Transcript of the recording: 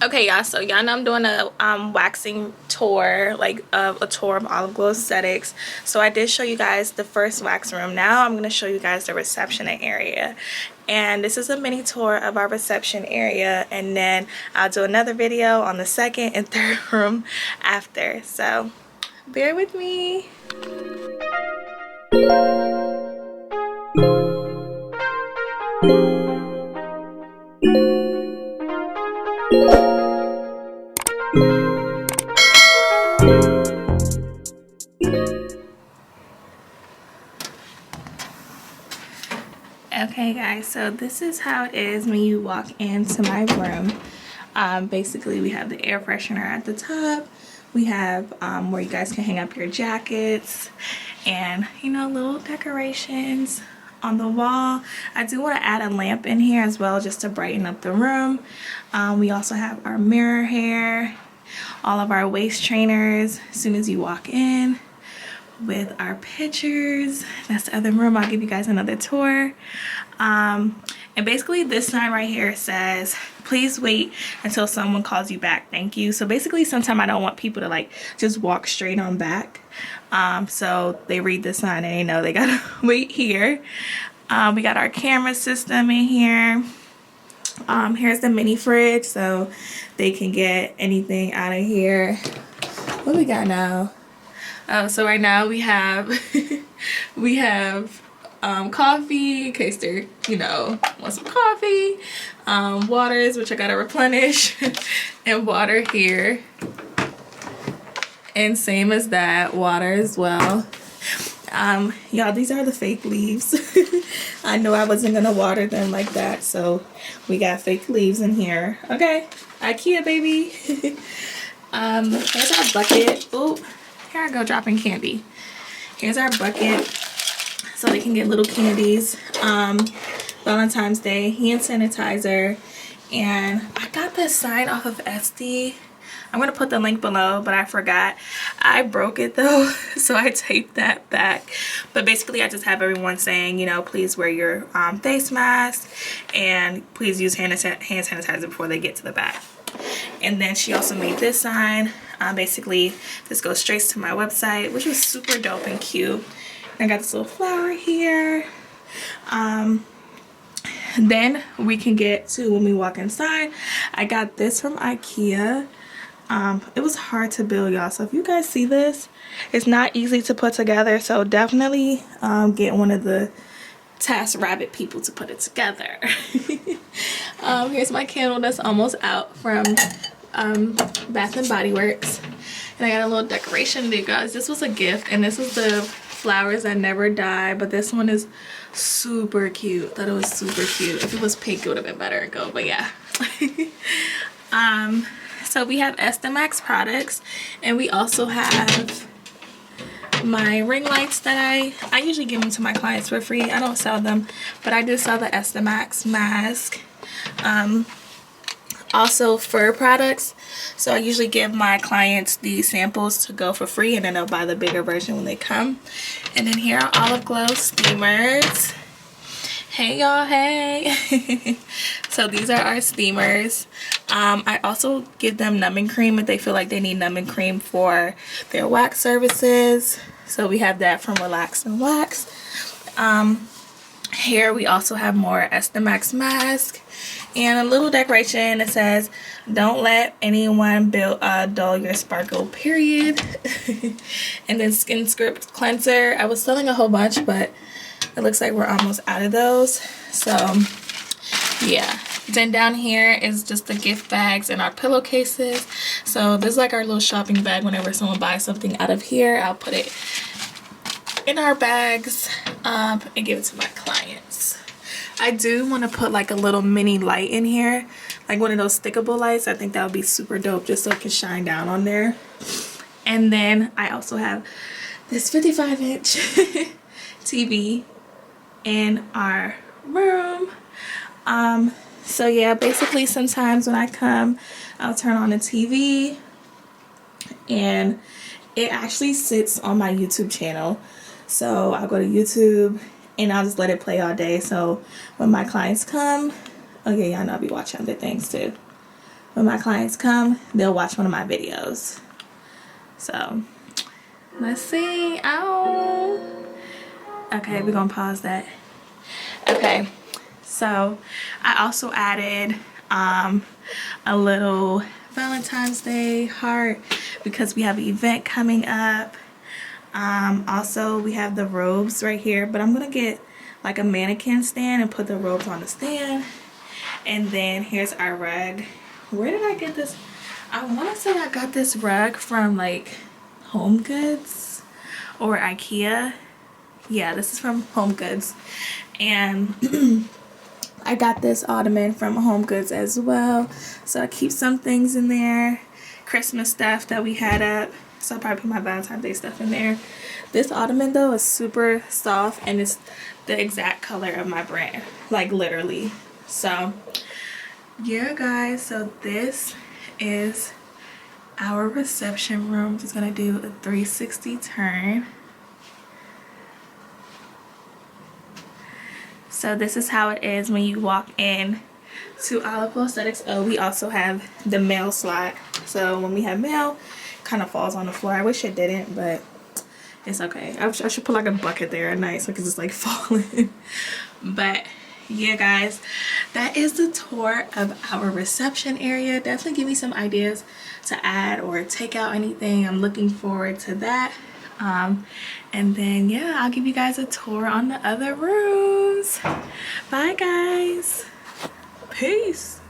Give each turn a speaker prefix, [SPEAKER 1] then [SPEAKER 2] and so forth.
[SPEAKER 1] Okay, y'all, so y'all know I'm doing a waxing tour, like a tour of Olive Glow Aesthetics. So I did show you guys the first wax room. Now I'm going to show you guys the reception area. And this is a mini tour of our reception area, and then I'll do another video on the second and third room after. So bear with me. Okay guys, so this is how it is when you walk into my room. Basically we have the air freshener at the top. We have where you guys can hang up your jackets, and you know, little decorations on the wall. I do want to add a lamp in here as well, just to brighten up the room. We also have our mirror here, all of our waist trainers as soon as you walk in, with our pictures. That's the other room. I'll give you guys another tour. And basically this sign right here says, please wait until someone calls you back, thank you. So basically sometimes I don't want people to like just walk straight on back, so they read the sign and they know they gotta wait here. We got our camera system in here. Here's the mini fridge, so they can get anything out of here. What we got now? So right now we have we have coffee in case they're, you know, want some coffee, waters, which I gotta replenish, and water here, and same as that, water as well. Y'all, these are the fake leaves. I know I wasn't gonna water them like that, so we got fake leaves in here. Okay, IKEA baby. Here's our bucket. Oh, here I go dropping candy. Here's our bucket, so they can get little candies. Valentine's Day, hand sanitizer, and I got this sign off of Etsy. I'm gonna put the link below, but I forgot. I broke it though, so I taped that back. But basically I just have everyone saying, you know, please wear your face mask, and please use hand sanitizer before they get to the back. And then she also made this sign. Basically this goes straight to my website, which was super dope and cute. I got this little flower here. Then we can get to when we walk inside. I got this from IKEA. It was hard to build, y'all, so if you guys see this, it's not easy to put together, so definitely get one of the Task Rabbit people to put it together. Here's my candle that's almost out from Bath and Body Works, and I got a little decoration there, guys. This was a gift, and this is the flowers that never die, but this one is super cute. Thought it was super cute. If it was pink it would have been better to go, but yeah. So we have Esthetics products, and we also have my ring lights that I usually give them to my clients for free. I don't sell them, but I do sell the Esthetics mask. Also fur products, so I usually give my clients these samples to go for free, and then they'll buy the bigger version when they come. And then here are Olive Glow steamers. Hey y'all, hey. So these are our steamers. I also give them numbing cream if they feel like they need numbing cream for their wax services. So we have that from Relax and Wax. Here we also have more Esthetics mask and a little decoration that says, don't let anyone dull your sparkle, period. And then Skin Script cleanser. I was selling a whole bunch, but it looks like we're almost out of those, so yeah. Then down here is just the gift bags and our pillowcases. So this is like our little shopping bag. Whenever someone buys something out of here, I'll put it in our bags and give it to my clients. I do want to put like a little mini light in here, like one of those stickable lights. I think that would be super dope, just so it can shine down on there. And then I also have this 55-inch TV in our room. So yeah, basically sometimes when I come, I'll turn on the TV and it actually sits on my YouTube channel. So I'll go to YouTube and I'll just let it play all day. So when my clients come, okay, y'all know I'll be watching other things too. when my clients come, they'll watch one of my videos. So let's see. Oh, okay, we're gonna pause that. Okay, so I also added a little Valentine's Day heart because we have an event coming up. Also we have the robes right here, but I'm gonna get like a mannequin stand and put the robes on the stand. And then here's our rug. Where did I get this? I want to say I got this rug from like Home Goods or IKEA. Yeah, this is from Home Goods. And I got this ottoman from Home Goods as well. So I keep some things in there. Christmas stuff that we had up. So I'll probably put my Valentine's Day stuff in there. This ottoman though is super soft and it's the exact color of my brand. Like literally. So yeah guys, so this is our reception room. Just gonna do a 360 turn. So this is how it is when you walk in to Untitled Aesthetics. Oh, we also have the mail slot. So when we have mail, it kind of falls on the floor. I wish it didn't, but it's okay. I should put like a bucket there at night so it can just like falling. But yeah guys, that is the tour of our reception area. Definitely give me some ideas to add or take out anything. I'm looking forward to that. And then yeah, I'll give you guys a tour on the other rooms. Bye guys, peace.